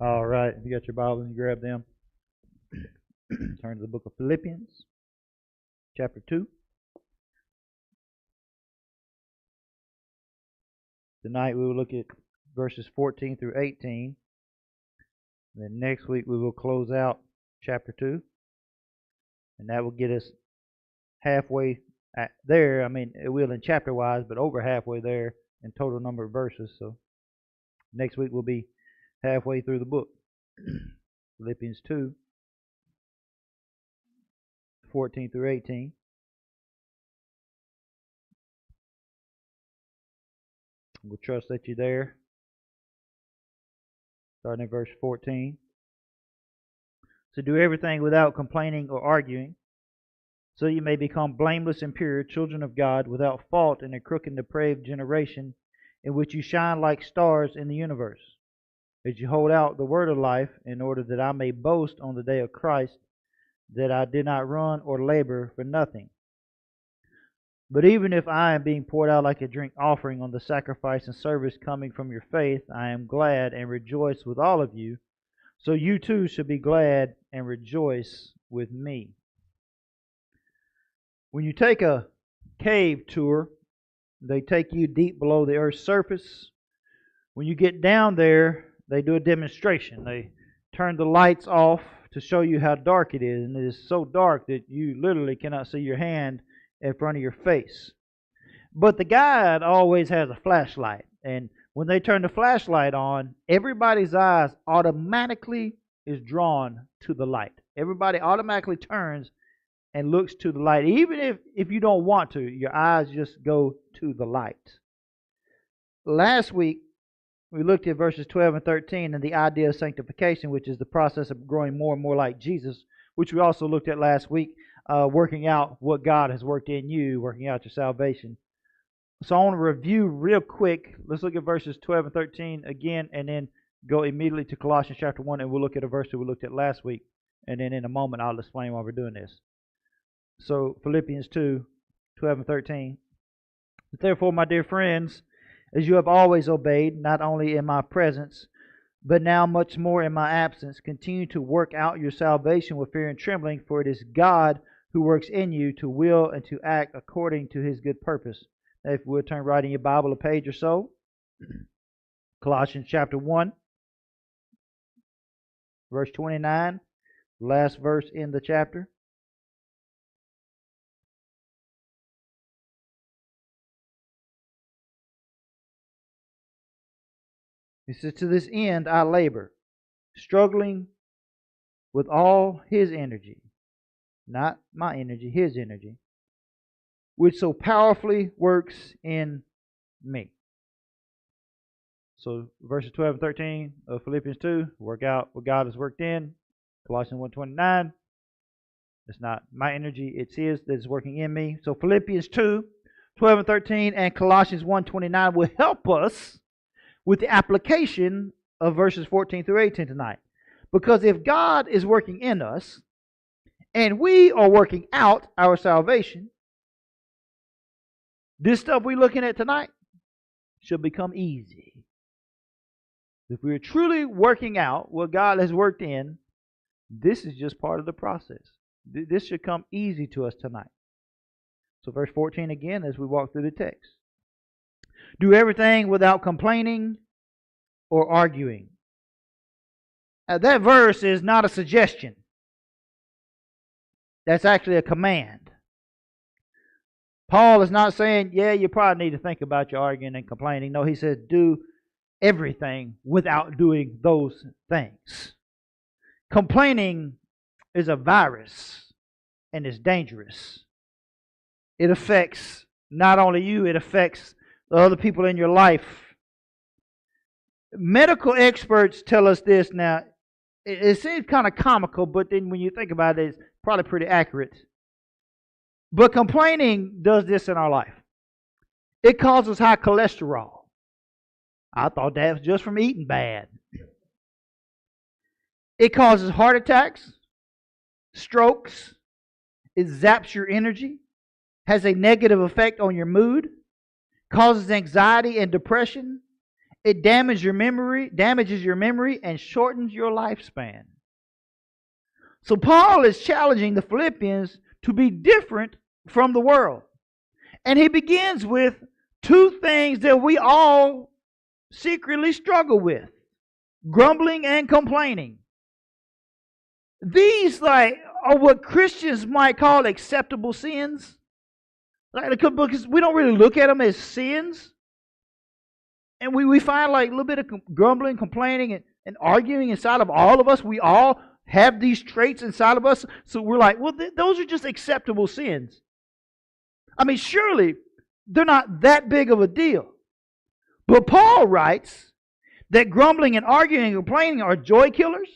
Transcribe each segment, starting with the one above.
All right, if you got your Bible and you grab them, turn to the book of Philippians, chapter 2. Tonight we will look at verses 14 through 18. Then next week we will close out chapter 2. And that will get us halfway there. I mean, it will in chapter-wise, but over halfway there in total number of verses. So next week we'll be halfway through the book. Philippians 2, 14 through 18. We'll trust that you're there. Starting at verse 14. So do everything without complaining or arguing, so you may become blameless and pure, children of God, without fault in a crooked and depraved generation, in which you shine like stars in the universe, as you hold out the word of life, in order that I may boast on the day of Christ, that I did not run or labor for nothing. But even if I am being poured out like a drink offering on the sacrifice and service coming from your faith, I am glad and rejoice with all of you. So you too should be glad and rejoice with me. When you take a cave tour, they take you deep below the earth's surface. When you get down there, they do a demonstration. They turn the lights off to show you how dark it is. And it is so dark that you literally cannot see your hand in front of your face. But the guide always has a flashlight. And when they turn the flashlight on, everybody's eyes automatically is drawn to the light. Everybody automatically turns and looks to the light. Even if you don't want to, your eyes just go to the light. Last week, we looked at verses 12 and 13 and the idea of sanctification, which is the process of growing more and more like Jesus, which we also looked at last week, working out what God has worked in you, working out your salvation. So I want to review real quick. Let's look at verses 12 and 13 again, and then go immediately to Colossians chapter 1, and we'll look at a verse that we looked at last week. And then in a moment, I'll explain why we're doing this. So Philippians 2, 12 and 13. Therefore, my dear friends, as you have always obeyed, not only in my presence, but now much more in my absence, continue to work out your salvation with fear and trembling, for it is God who works in you to will and to act according to his good purpose. Now, if we'll turn right in your Bible a page or so, Colossians chapter 1, verse 29, last verse in the chapter. He says, to this end I labor, struggling with all his energy, not my energy, his energy, which so powerfully works in me. So verses 12 and 13 of Philippians 2, work out what God has worked in. Colossians 1:29, it's not my energy, it's his that is working in me. So Philippians 2, 12 and 13 and Colossians 1:29 will help us with the application of verses 14 through 18 tonight. Because if God is working in us, and we are working out our salvation, this stuff we're looking at tonight should become easy. If we're truly working out what God has worked in, this is just part of the process. This should come easy to us tonight. So verse 14 again as we walk through the text. Do everything without complaining or arguing. That verse is not a suggestion. That's actually a command. Paul is not saying, yeah, you probably need to think about your arguing and complaining. No, he says, do everything without doing those things. Complaining is a virus, and it's dangerous. It affects not only you, it affects the other people in your life. Medical experts tell us this now. It seems kind of comical, but then when you think about it, it's probably pretty accurate. But complaining does this in our life. It causes high cholesterol. I thought that was just from eating bad. It causes heart attacks, strokes. It zaps your energy, has a negative effect on your mood, causes anxiety and depression, It damages your memory, and shortens your lifespan. So Paul is challenging the Philippians to be different from the world. And he begins with two things that we all secretly struggle with: grumbling and complaining. These are what Christians might call acceptable sins. Because we don't really look at them as sins. And we find a little bit of grumbling, complaining, and arguing inside of all of us. We all have these traits inside of us. So we're like, well, those are just acceptable sins. I mean, surely they're not that big of a deal. But Paul writes that grumbling and arguing and complaining are joy killers,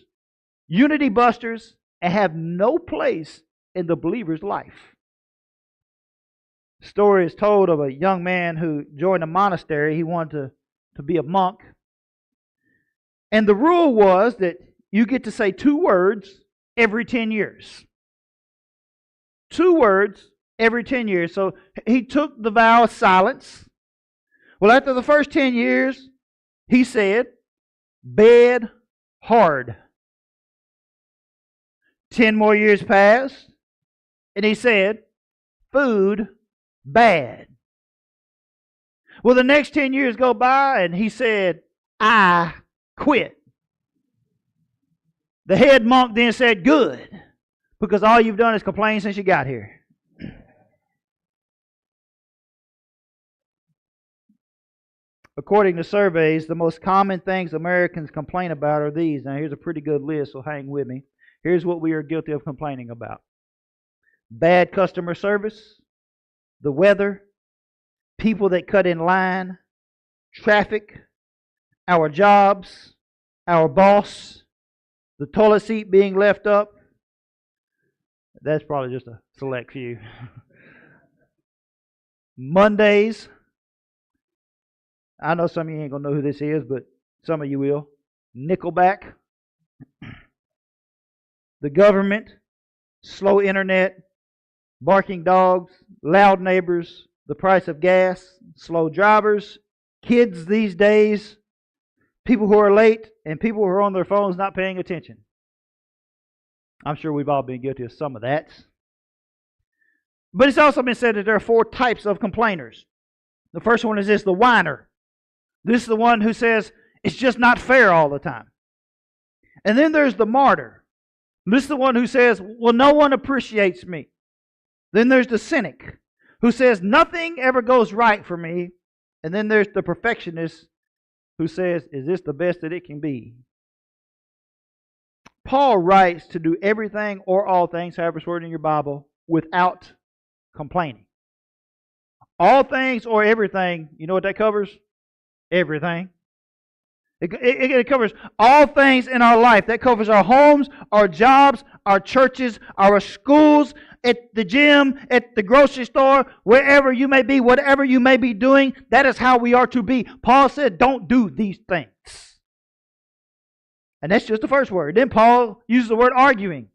unity busters, and have no place in the believer's life. The story is told of a young man who joined a monastery. He wanted to be a monk. And the rule was that you get to say 2 words every 10 years. 2 words every 10 years. So he took the vow of silence. Well, after the first 10 years, he said, "Bed hard." 10 more years passed, and he said, "Food bad." Well, the next 10 years go by, and he said, "I quit." The head monk then said, "Good, because all you've done is complain since you got here." According to surveys, the most common things Americans complain about are these. Now, here's a pretty good list, so hang with me. Here's what we are guilty of complaining about: bad customer service, the weather, people that cut in line, traffic, our jobs, our boss, the toilet seat being left up. That's probably just a select few. Mondays. I know some of you ain't going to know who this is, but some of you will. Nickelback. The government, slow internet, barking dogs, loud neighbors, the price of gas, slow drivers, kids these days, people who are late, and people who are on their phones not paying attention. I'm sure we've all been guilty of some of that. But it's also been said that there are 4 types of complainers. The first one is this: the whiner. This is the one who says it's just not fair all the time. And then there's the martyr. This is the one who says, well, no one appreciates me. Then there's the cynic, who says nothing ever goes right for me. And then there's the perfectionist, who says, is this the best that it can be? Paul writes to do everything or all things, however it's worded in your Bible, without complaining. All things or everything, you know what that covers? Everything. It covers all things in our life. That covers our homes, our jobs, our churches, our schools, at the gym, at the grocery store, wherever you may be, whatever you may be doing. That is how we are to be. Paul said, don't do these things. And that's just the first word. Then Paul uses the word arguing.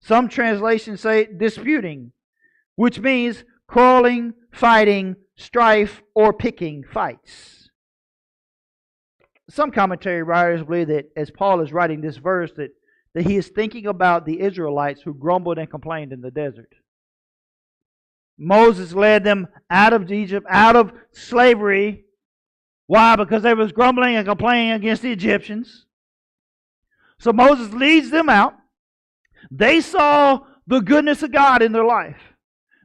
Some translations say disputing, which means quarreling, fighting, strife, or picking fights. Some commentary writers believe that as Paul is writing this verse, that he is thinking about the Israelites who grumbled and complained in the desert. Moses led them out of Egypt, out of slavery. Why? Because they was grumbling and complaining against the Egyptians. So Moses leads them out. They saw the goodness of God in their life.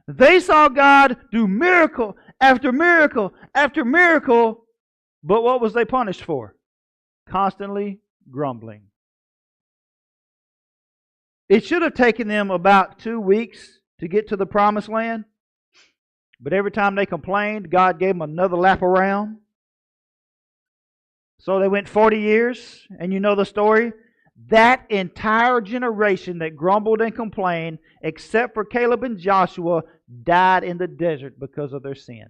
They saw God do miracle after miracle after miracle. But what was they punished for? Constantly grumbling. It should have taken them about 2 weeks to get to the promised land. But every time they complained, God gave them another lap around. So they went 40 years, and you know the story. That entire generation that grumbled and complained, except for Caleb and Joshua, died in the desert because of their sin.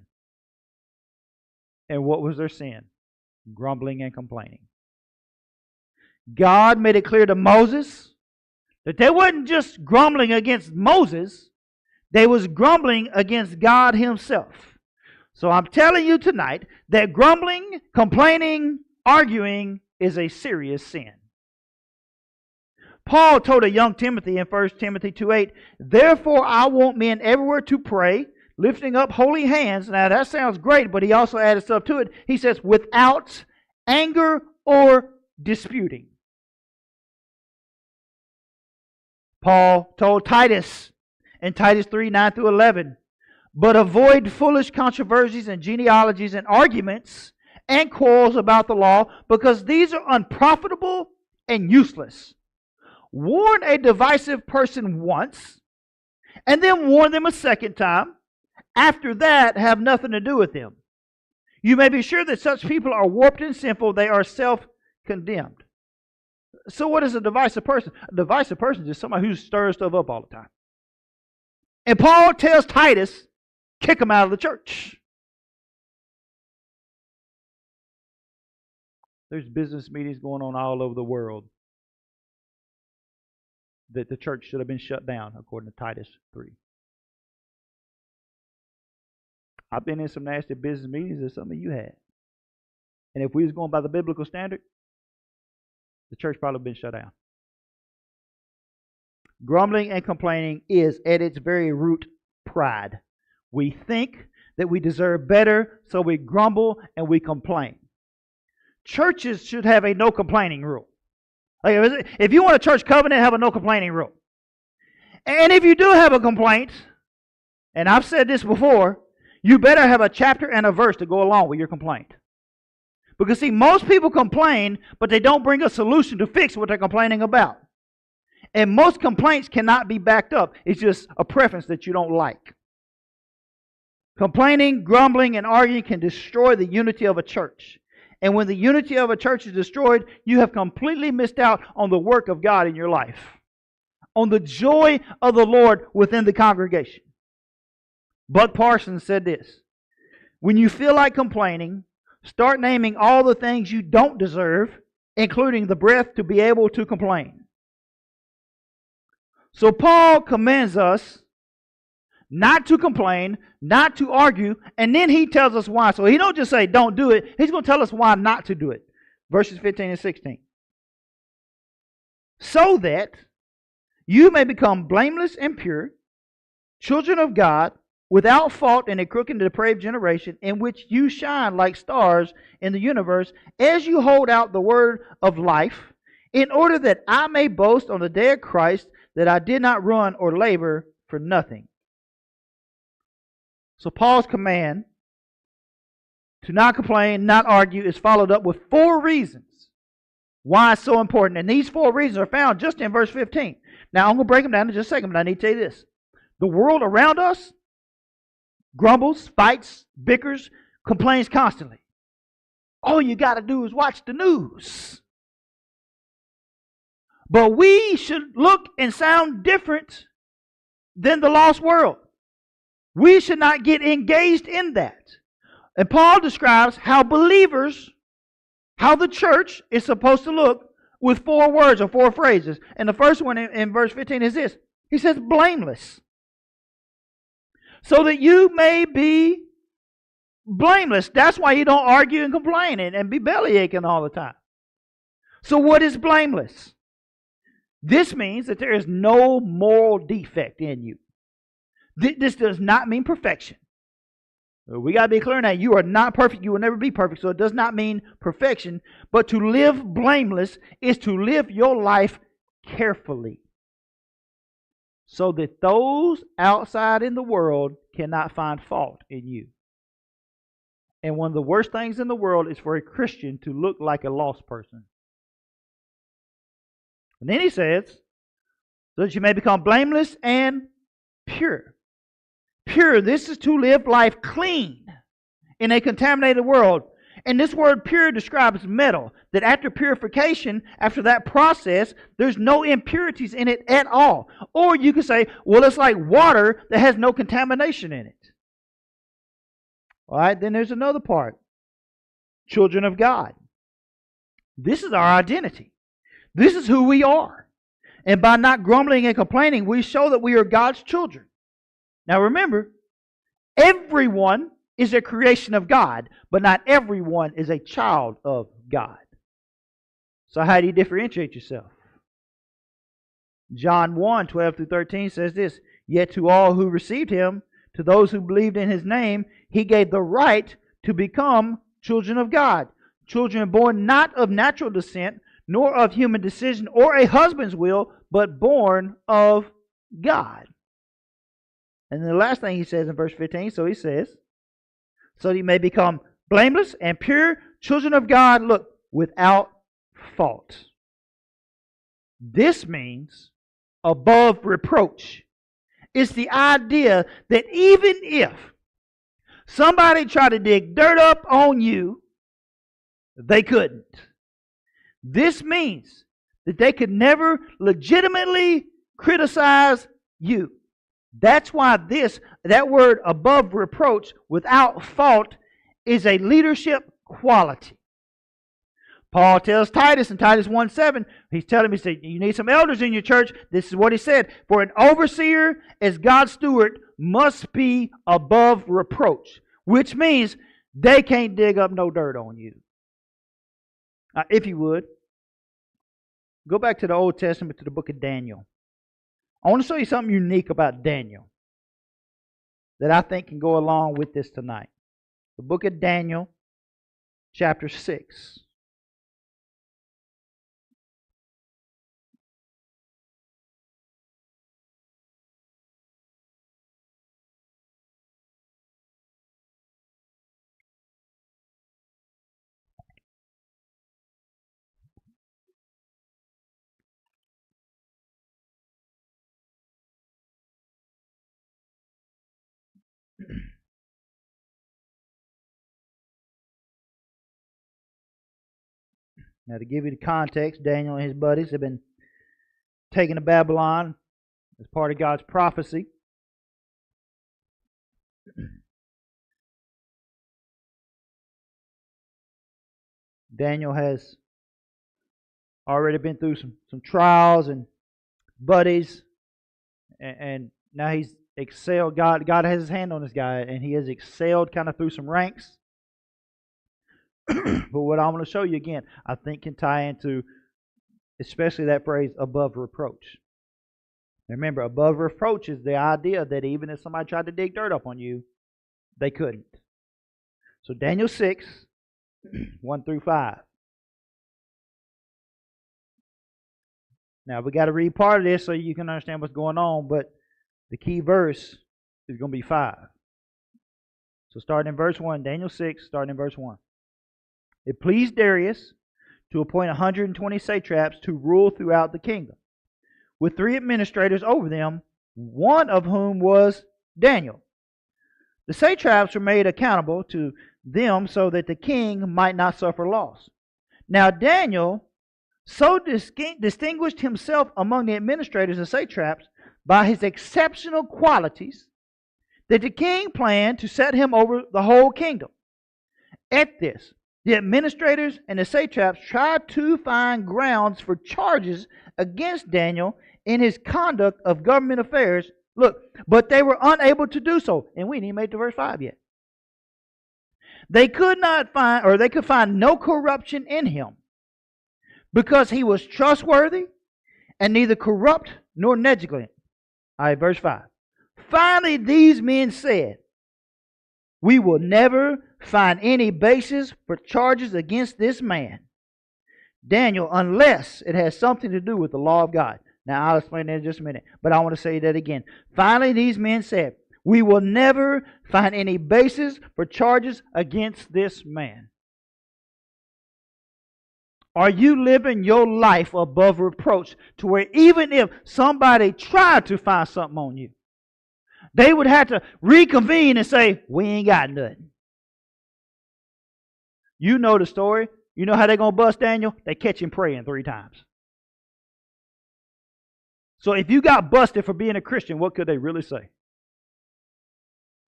And what was their sin? Grumbling and complaining. God made it clear to Moses that they wasn't just grumbling against Moses, they was grumbling against God himself. So I'm telling you tonight that grumbling, complaining, arguing is a serious sin. Paul told a young Timothy in 1 Timothy 2:8, therefore I want men everywhere to pray, lifting up holy hands. Now that sounds great, but he also added stuff to it. He says, without anger or disputing. Paul told Titus in Titus 3:9-11, but avoid foolish controversies and genealogies and arguments and quarrels about the law, because these are unprofitable and useless. Warn a divisive person once, and then warn them a second time. After that, have nothing to do with them. You may be sure that such people are warped and sinful. They are self-condemned. So what is a divisive person? A divisive person is just somebody who stirs stuff up all the time. And Paul tells Titus, kick them out of the church. There's business meetings going on all over the world that the church should have been shut down, according to Titus 3. I've been in some nasty business meetings that some of you had. And if we was going by the biblical standard, the church probably would have been shut down. Grumbling and complaining is, at its very root, pride. We think that we deserve better, so we grumble and we complain. Churches should have a no complaining rule. Like if you want a church covenant, have a no complaining rule. And if you do have a complaint, and I've said this before, you better have a chapter and a verse to go along with your complaint. Because see, most people complain, but they don't bring a solution to fix what they're complaining about. And most complaints cannot be backed up. It's just a preference that you don't like. Complaining, grumbling, and arguing can destroy the unity of a church. And when the unity of a church is destroyed, you have completely missed out on the work of God in your life, on the joy of the Lord within the congregation. Buck Parsons said this, when you feel like complaining, start naming all the things you don't deserve, including the breath to be able to complain. So Paul commands us not to complain, not to argue, and then he tells us why. So he don't just say don't do it. He's going to tell us why not to do it. Verses 15 and 16. So that you may become blameless and pure, children of God, without fault in a crooked and depraved generation, in which you shine like stars in the universe, as you hold out the word of life, in order that I may boast on the day of Christ that I did not run or labor for nothing. So Paul's command to not complain, not argue, is followed up with 4 reasons why it's so important. And these 4 reasons are found just in verse 15. Now I'm going to break them down in just a second, but I need to tell you this. The world around us grumbles, fights, bickers, complains constantly. All you got to do is watch the news. But we should look and sound different than the lost world. We should not get engaged in that. And Paul describes how believers, how the church is supposed to look with 4 words or 4 phrases. And the first one in verse 15 is this. He says, blameless. So that you may be blameless. That's why you don't argue and complain and be belly aching all the time. So what is blameless? This means that there is no moral defect in you. This does not mean perfection. We got to be clear on that. You are not perfect. You will never be perfect. So it does not mean perfection. But to live blameless is to live your life carefully, so that those outside in the world cannot find fault in you. And one of the worst things in the world is for a Christian to look like a lost person. And then he says, so that you may become blameless and pure. Pure, this is to live life clean in a contaminated world. And this word pure describes metal, that after purification, after that process, there's no impurities in it at all. Or you could say, well, it's like water that has no contamination in it. All right, then there's another part. Children of God. This is our identity. This is who we are. And by not grumbling and complaining, we show that we are God's children. Now remember, everyone is a creation of God, but not everyone is a child of God. So how do you differentiate yourself? John 1, 12 through 13 says this, "Yet to all who received him, to those who believed in his name, he gave the right to become children of God. Children born not of natural descent, nor of human decision or a husband's will, but born of God." And then the last thing he says in verse 15, so he says, "So that you may become blameless and pure, children of God, look, without fault." This means above reproach. It's the idea that even if somebody tried to dig dirt up on you, they couldn't. This means that they could never legitimately criticize you. That's why that word above reproach, without fault, is a leadership quality. Paul tells Titus in Titus 1:7, he's telling me, you need some elders in your church. This is what he said. "For an overseer as God's steward must be above reproach," which means they can't dig up no dirt on you. If you would, go back to the Old Testament, to the book of Daniel. I want to show you something unique about Daniel that I think can go along with this tonight. The book of Daniel, chapter 6. Now, to give you the context, Daniel and his buddies have been taken to Babylon as part of God's prophecy. Daniel has already been through some trials and buddies, and now he's excelled. God has his hand on this guy, and he has excelled kind of through some ranks. But what I'm going to show you again, I think can tie into especially that phrase, above reproach. Remember, above reproach is the idea that even if somebody tried to dig dirt up on you, they couldn't. So Daniel 6, 1 through 5. Now, we got to read part of this so you can understand what's going on, but the key verse is going to be 5. So starting in verse 1, Daniel 6, starting in verse 1. "It pleased Darius to appoint 120 satraps to rule throughout the kingdom, with 3 administrators over them, one of whom was Daniel. The satraps were made accountable to them so that the king might not suffer loss. Now Daniel so distinguished himself among the administrators and satraps by his exceptional qualities that the king planned to set him over the whole kingdom. At this, the administrators and the satraps tried to find grounds for charges against Daniel in his conduct of government affairs. Look, but they were unable to do so. And we ain't even made to verse 5 yet. They could find no corruption in him, because he was trustworthy and neither corrupt nor negligent. All right, verse 5. Finally, these men said, "We will never find any basis for charges against this man, Daniel, unless it has something to do with the law of God." Now, I'll explain that in just a minute, but I want to say that again. Finally, these men said, "We will never find any basis for charges against this man." Are you living your life above reproach to where even if somebody tried to find something on you, they would have to reconvene and say, "We ain't got nothing"? You know the story. You know how they're going to bust Daniel? They catch him praying 3 times. So if you got busted for being a Christian, what could they really say?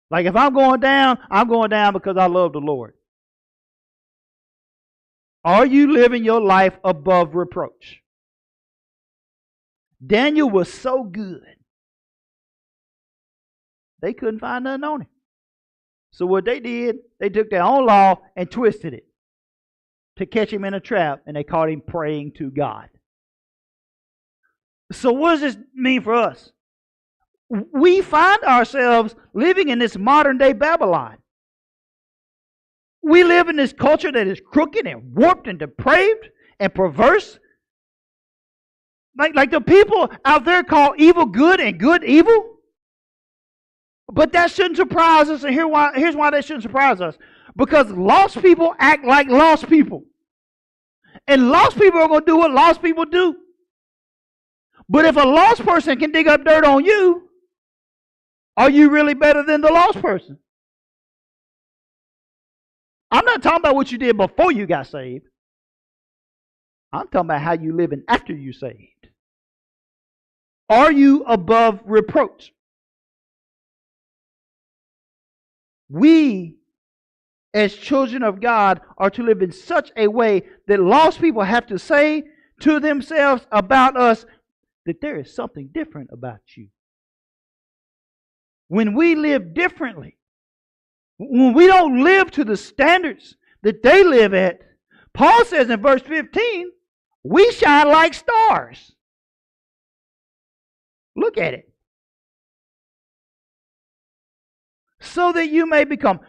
Like, if I'm going down because I love the Lord. Are you living your life above reproach? Daniel was so good, they couldn't find nothing on him. So what they did, they took their own law and twisted it to catch him in a trap, and they caught him praying to God. So what does this mean for us? We find ourselves living in this modern day Babylon. We live in this culture that is crooked and warped and depraved and perverse. Like the people out there call evil good and good evil. But that shouldn't surprise us, and here's why that shouldn't surprise us. Because lost people act like lost people. And lost people are going to do what lost people do. But if a lost person can dig up dirt on you, are you really better than the lost person? I'm not talking about what you did before you got saved. I'm talking about how you living after you saved. Are you above reproach? We, as children of God, are to live in such a way that lost people have to say to themselves about us that there is something different about you. When we live differently, when we don't live to the standards that they live at, Paul says in verse 15, we shine like stars. Look at it. So that you may become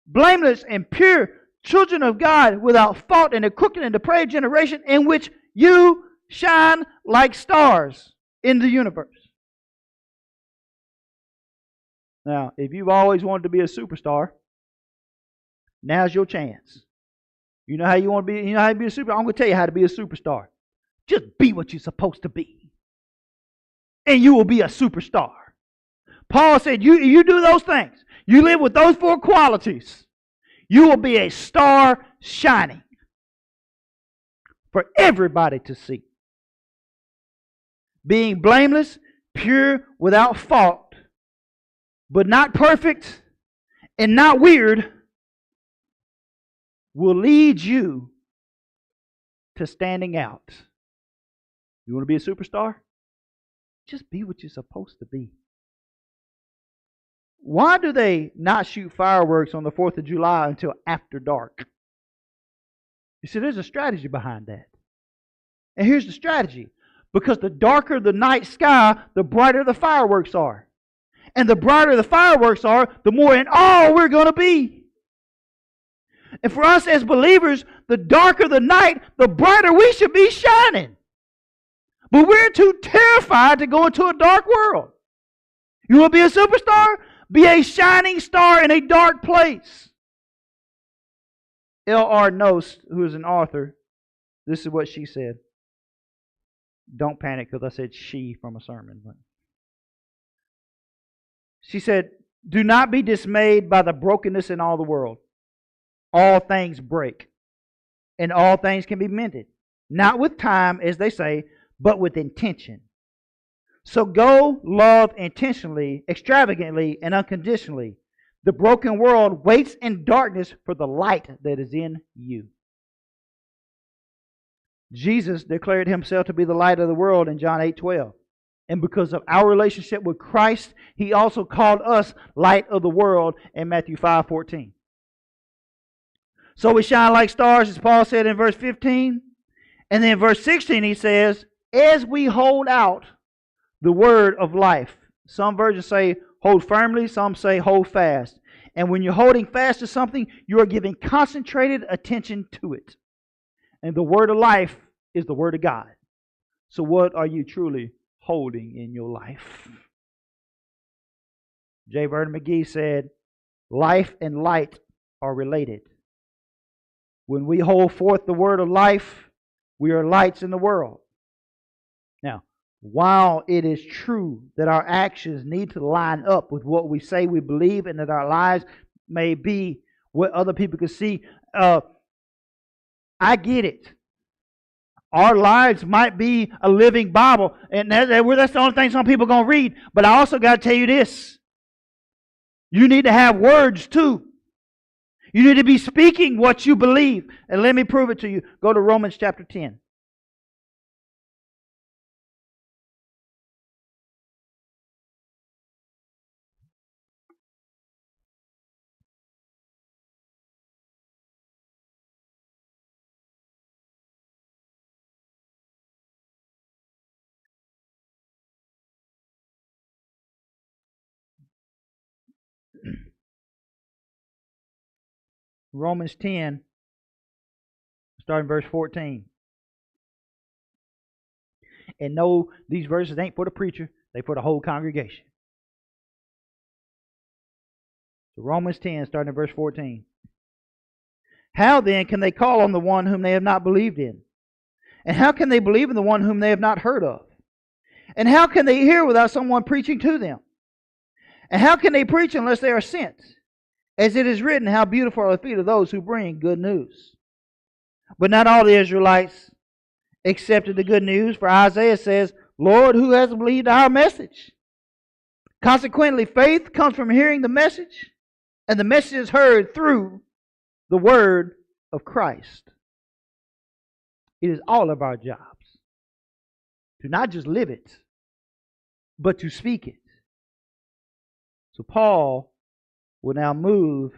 blameless and pure children of God without fault in a crooked and depraved generation in which you shine like stars in the universe. Now, if you've always wanted to be a superstar, now's your chance. You know how you want to be? You know how to be a superstar? I'm going to tell you how to be a superstar. Just be what you're supposed to be, and you will be a superstar. Paul said, you do those things. You live with those 4 qualities. You will be a star shining for everybody to see. Being blameless, pure, without fault, but not perfect and not weird, will lead you to standing out. You want to be a superstar? Just be what you're supposed to be. Why do they not shoot fireworks on the 4th of July until after dark? You see, there's a strategy behind that. And here's the strategy. Because the darker the night sky, the brighter the fireworks are. And the brighter the fireworks are, the more in awe we're going to be. And for us as believers, the darker the night, the brighter we should be shining. But we're too terrified to go into a dark world. You want to be a superstar? Be a shining star in a dark place. L.R. Knost, who is an author, this is what she said. Don't panic because I said she from a sermon. She said, do not be dismayed by the brokenness in all the world. All things break, and all things can be mended. Not with time, as they say, but with intention. So go love intentionally, extravagantly, and unconditionally. The broken world waits in darkness for the light that is in you. Jesus declared himself to be the light of the world in John 8:12. And because of our relationship with Christ, he also called us light of the world in Matthew 5:14. So we shine like stars, as Paul said in verse 15. And then in verse 16 he says, as we hold out the word of life. Some versions say hold firmly, some say hold fast. And when you're holding fast to something, you are giving concentrated attention to it. And the word of life is the word of God. So what are you truly holding in your life? J. Vernon McGee said, life and light are related. When we hold forth the word of life, we are lights in the world. Now, while it is true that our actions need to line up with what we say we believe and that our lives may be what other people can see, I get it. Our lives might be a living Bible, and that's the only thing some people are going to read. But I also got to tell you this. You need to have words too. You need to be speaking what you believe. And let me prove it to you. Go to Romans chapter 10. Romans 10, starting verse 14. And no, these verses ain't for the preacher, they for the whole congregation. So Romans 10, starting at verse 14. How then can they call on the one whom they have not believed in? And how can they believe in the one whom they have not heard of? And how can they hear without someone preaching to them? And how can they preach unless they are sent? As it is written, how beautiful are the feet of those who bring good news. But not all the Israelites accepted the good news, for Isaiah says, Lord, who has believed our message? Consequently, faith comes from hearing the message, and the message is heard through the word of Christ. It is all of our jobs to not just live it, but to speak it. So Paul will now move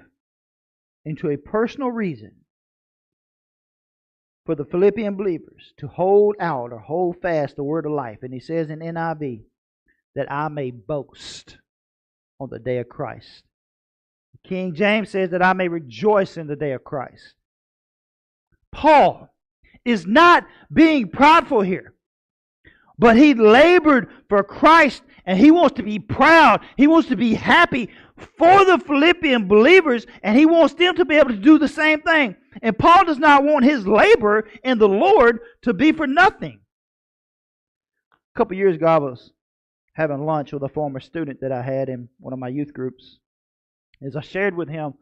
into a personal reason for the Philippian believers to hold out or hold fast the word of life. And he says in NIV, that I may boast on the day of Christ. King James says that I may rejoice in the day of Christ. Paul is not being prideful here, but he labored for Christ and he wants to be proud. He wants to be happy for the Philippian believers, and he wants them to be able to do the same thing. And Paul does not want his labor in the Lord to be for nothing. A couple years ago, I was having lunch with a former student that I had in one of my youth groups. As I shared with him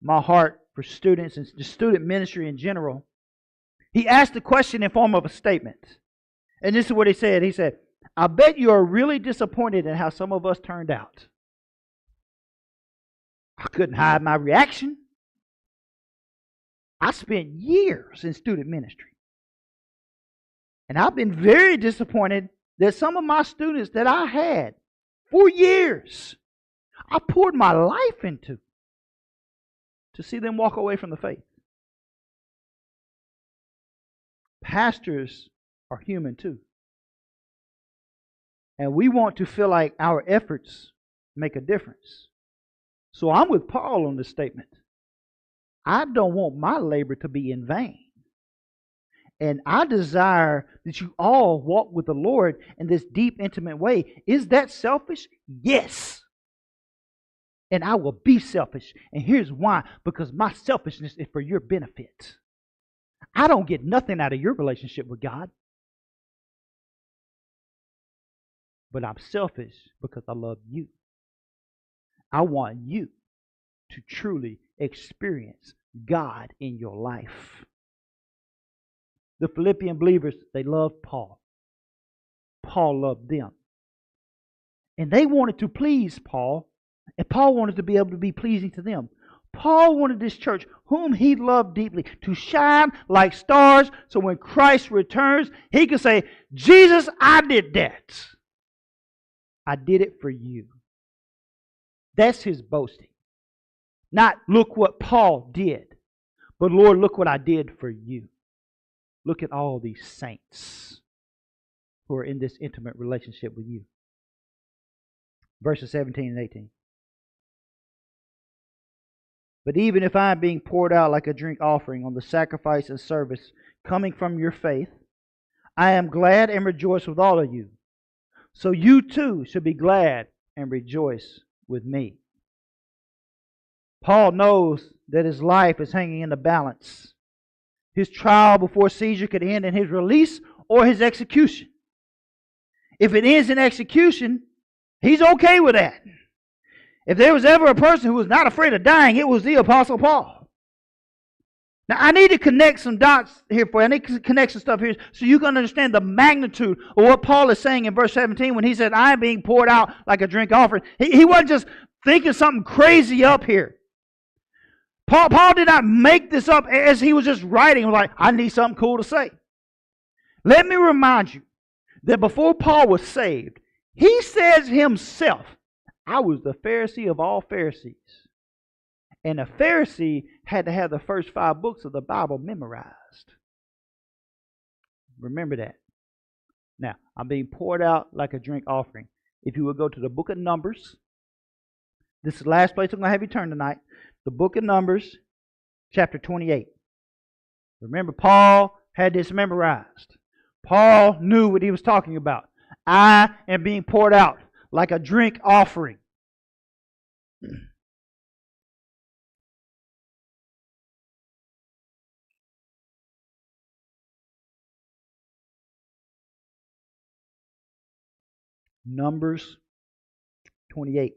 my heart for students and the student ministry in general, he asked the question in form of a statement. And this is what he said. He said, I bet you are really disappointed in how some of us turned out. I couldn't hide my reaction. I spent years in student ministry. And I've been very disappointed that some of my students that I had for years, I poured my life into, to see them walk away from the faith. Pastors are human too. And we want to feel like our efforts make a difference. So I'm with Paul on this statement. I don't want my labor to be in vain. And I desire that you all walk with the Lord in this deep, intimate way. Is that selfish? Yes. And I will be selfish. And here's why. Because my selfishness is for your benefit. I don't get nothing out of your relationship with God. But I'm selfish because I love you. I want you to truly experience God in your life. The Philippian believers, they loved Paul. Paul loved them. And they wanted to please Paul, and Paul wanted to be able to be pleasing to them. Paul wanted this church, whom he loved deeply, to shine like stars so when Christ returns, he could say, Jesus, I did that. I did it for you. That's his boasting. Not, look what Paul did, but Lord, look what I did for you. Look at all these saints who are in this intimate relationship with you. Verses 17 and 18. But even if I am being poured out like a drink offering on the sacrifice and service coming from your faith, I am glad and rejoice with all of you. So you too should be glad and rejoice with me. Paul knows that his life is hanging in the balance. His trial before Caesar could end in his release or his execution. If it ends in execution, he's okay with that. If there was ever a person who was not afraid of dying, it was the Apostle Paul. Now, I need to connect some dots here for you. I need to connect some stuff here so you can understand the magnitude of what Paul is saying in verse 17 when he said, I am being poured out like a drink offering. He wasn't just thinking something crazy up here. Paul did not make this up as he was just writing, like, I need something cool to say. Let me remind you that before Paul was saved, he says himself, I was the Pharisee of all Pharisees. And a Pharisee had to have the first 5 books of the Bible memorized. Remember that. Now, I'm being poured out like a drink offering. If you will go to the book of Numbers, this is the last place I'm going to have you turn tonight. The book of Numbers, chapter 28. Remember, Paul had this memorized. Paul knew what he was talking about. I am being poured out like a drink offering. Numbers 28.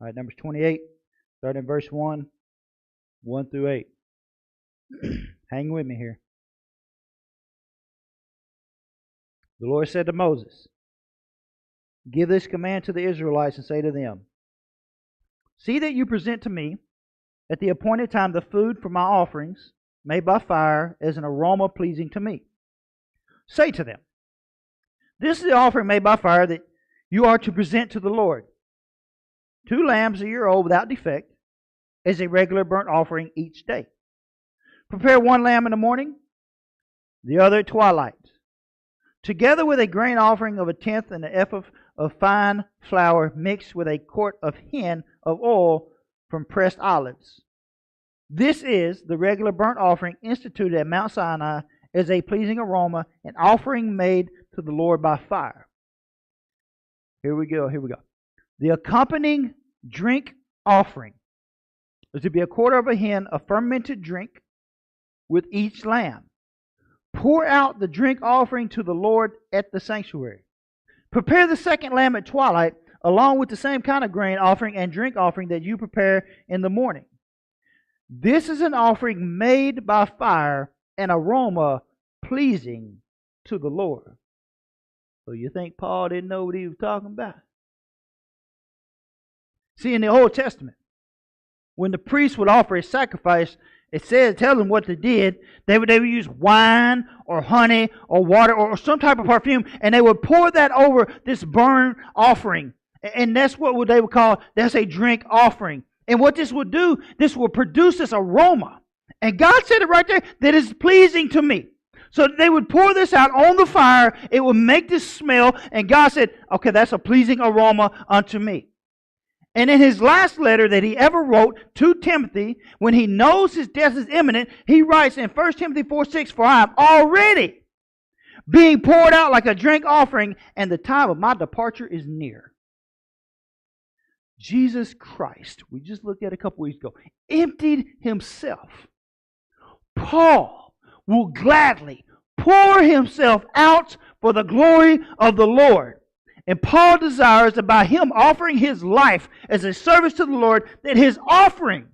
All right, Numbers 28, starting in verse 1, 1 through 8. Hang with me here. The Lord said to Moses, give this command to the Israelites and say to them, see that you present to me at the appointed time the food for my offerings made by fire as an aroma pleasing to me. Say to them, this is the offering made by fire that you are to present to the Lord. 2 lambs a year old without defect as a regular burnt offering each day. Prepare 1 lamb in the morning, the other at twilight, together with a grain offering of 1/10 and an ephah of fine flour mixed with a quart of hin of oil from pressed olives. This is the regular burnt offering instituted at Mount Sinai as a pleasing aroma, an offering made to the Lord by fire. Here we go. The accompanying drink offering is to be 1/4 of a hin of fermented drink with each lamb. Pour out the drink offering to the Lord at the sanctuary. Prepare the 2nd lamb at twilight, along with the same kind of grain offering and drink offering that you prepare in the morning. This is an offering made by fire, an aroma pleasing to the Lord. So you think Paul didn't know what he was talking about? See, in the Old Testament, when the priest would offer a sacrifice, it tells them what they did. They would use wine or honey or water or some type of perfume, and they would pour that over this burnt offering. And that's what they would call, that's a drink offering. And what this would do, this will produce this aroma. And God said it right there, that is pleasing to me. So they would pour this out on the fire. It would make this smell. And God said, okay, that's a pleasing aroma unto me. And in his last letter that he ever wrote to Timothy, when he knows his death is imminent, he writes in 1 Timothy 4:6, for I am already being poured out like a drink offering, and the time of my departure is near. Jesus Christ, we just looked at a couple weeks ago, emptied himself. Paul will gladly pour himself out for the glory of the Lord. And Paul desires that by him offering his life as a service to the Lord, that his offering,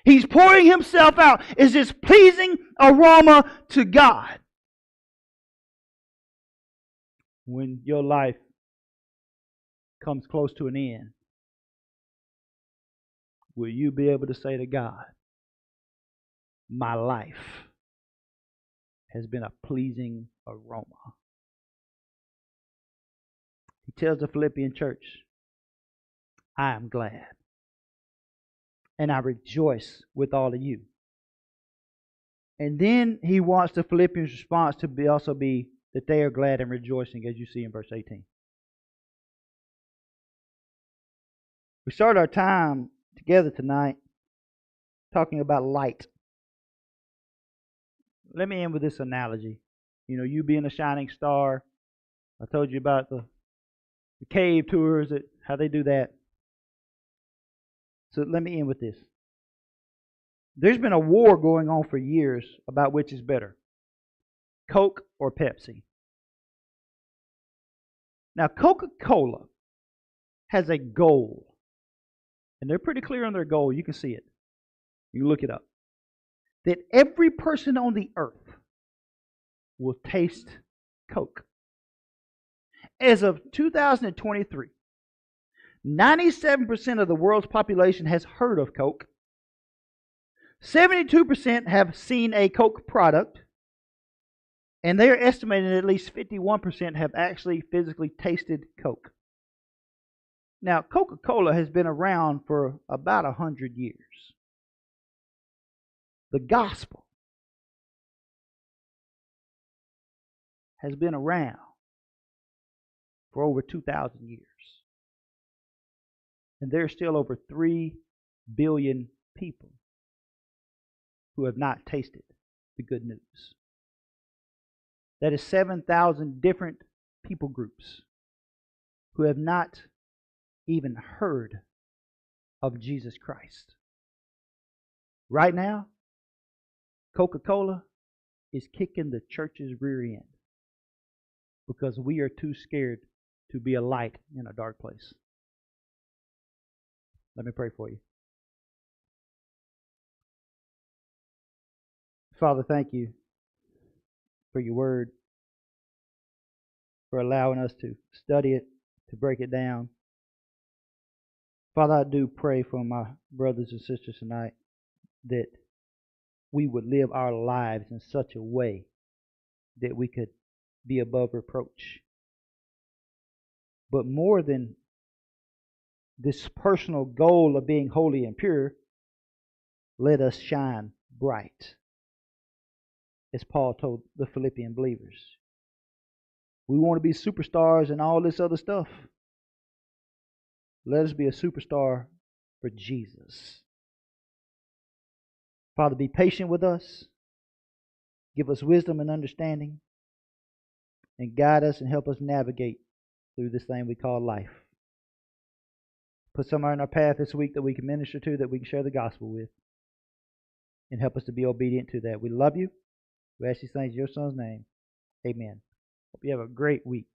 he's pouring himself out, is this pleasing aroma to God. When your life comes close to an end, will you be able to say to God, my life has been a pleasing aroma? He tells the Philippian church, I am glad, and I rejoice with all of you. And then he wants the Philippians' response to also be that they are glad and rejoicing, as you see in verse 18. We start our time together tonight talking about light. Let me end with this analogy. You know, you being a shining star. I told you about the cave tours, how they do that. So let me end with this. There's been a war going on for years about which is better, Coke or Pepsi. Now, Coca-Cola has a goal, and they're pretty clear on their goal. You can see it. You can look it up. That every person on the earth will taste Coke. As of 2023, 97% of the world's population has heard of Coke. 72% have seen a Coke product. And they're estimating that at least 51% have actually physically tasted Coke. Now, Coca-Cola has been around for about 100 years. The gospel has been around for over 2,000 years. And there are still over 3 billion people who have not tasted the good news. That is 7,000 different people groups who have not even heard of Jesus Christ. Right now, Coca-Cola is kicking the church's rear end because we are too scared to be a light in a dark place. Let me pray for you. Father, thank you for your word, for allowing us to study it, to break it down. Father, I do pray for my brothers and sisters tonight that we would live our lives in such a way that we could be above reproach. But more than this personal goal of being holy and pure, let us shine bright, as Paul told the Philippian believers. We want to be superstars and all this other stuff. Let us be a superstar for Jesus. Father, be patient with us. Give us wisdom and understanding. And guide us and help us navigate through this thing we call life. Put somebody in our path this week that we can minister to, that we can share the gospel with. And help us to be obedient to that. We love you. We ask these things in your Son's name. Amen. Hope you have a great week.